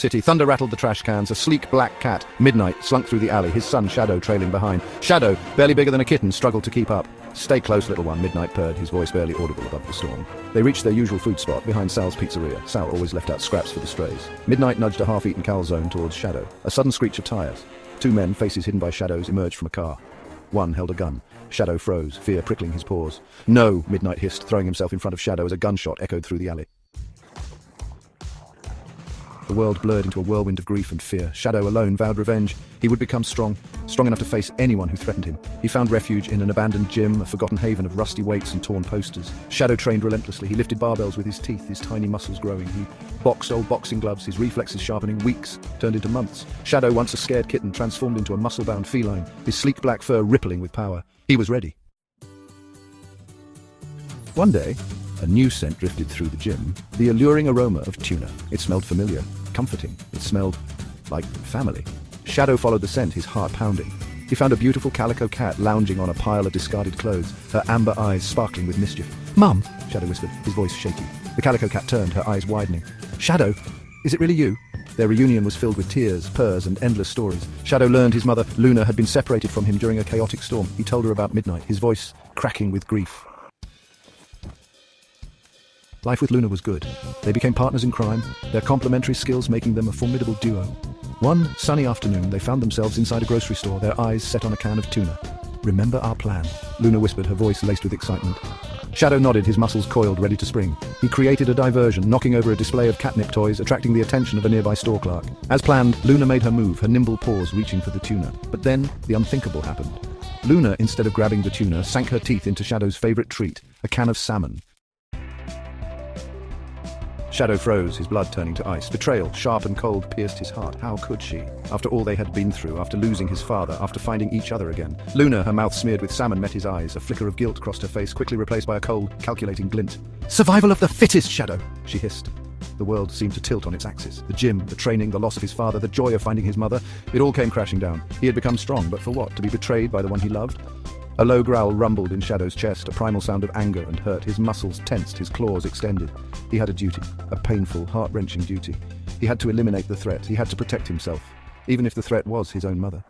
City. Thunder rattled the trash cans. A sleek black cat, Midnight, slunk through the alley, his son Shadow trailing behind. Shadow, barely bigger than a kitten, struggled to keep up. "Stay close, little one," Midnight purred, his voice barely audible above the storm. They reached their usual food spot, behind Sal's pizzeria. Sal always left out scraps for the strays. Midnight nudged a half-eaten calzone towards Shadow. A sudden screech of tires. Two men, faces hidden by shadows, emerged from a car. One held a gun. Shadow froze, fear prickling his paws. "No," Midnight hissed, throwing himself in front of Shadow as a gunshot echoed through the alley. The world blurred into a whirlwind of grief and fear. Shadow alone vowed revenge. He would become strong enough to face anyone who threatened him. He found refuge in an abandoned gym, a forgotten haven of rusty weights and torn posters. Shadow trained relentlessly. He lifted barbells with his teeth, his tiny muscles growing. He boxed old boxing gloves, his reflexes sharpening. Weeks turned into months. Shadow, once a scared kitten, transformed into a muscle-bound feline, his sleek black fur rippling with power. He was ready. One day, a new scent drifted through the gym, the alluring aroma of tuna. It smelled familiar, comforting. It smelled like family. Shadow followed the scent, his heart pounding. He found a beautiful calico cat lounging on a pile of discarded clothes, her amber eyes sparkling with mischief. "Mum," Shadow whispered, his voice shaky. The calico cat turned, her eyes widening. "Shadow, is it really you?" Their reunion was filled with tears, purrs, and endless stories. Shadow learned his mother, Luna, had been separated from him during a chaotic storm. He told her about Midnight, his voice cracking with grief. Life with Luna was good. They became partners in crime, their complementary skills making them a formidable duo. One sunny afternoon, they found themselves inside a grocery store, their eyes set on a can of tuna. "Remember our plan," Luna whispered, her voice laced with excitement. Shadow nodded, his muscles coiled, ready to spring. He created a diversion, knocking over a display of catnip toys, attracting the attention of a nearby store clerk. As planned, Luna made her move, her nimble paws reaching for the tuna. But then, the unthinkable happened. Luna, instead of grabbing the tuna, sank her teeth into Shadow's favorite treat, a can of salmon. Shadow froze, his blood turning to ice. Betrayal, sharp and cold, pierced his heart. How could she? After all they had been through, after losing his father, after finding each other again. Luna, her mouth smeared with salmon, met his eyes. A flicker of guilt crossed her face, quickly replaced by a cold, calculating glint. "Survival of the fittest, Shadow!" she hissed. The world seemed to tilt on its axis. The gym, the training, the loss of his father, the joy of finding his mother. It all came crashing down. He had become strong, but for what? To be betrayed by the one he loved? A low growl rumbled in Shadow's chest, a primal sound of anger and hurt. His muscles tensed, his claws extended. He had a duty, a painful, heart-wrenching duty. He had to eliminate the threat. He had to protect himself, even if the threat was his own mother.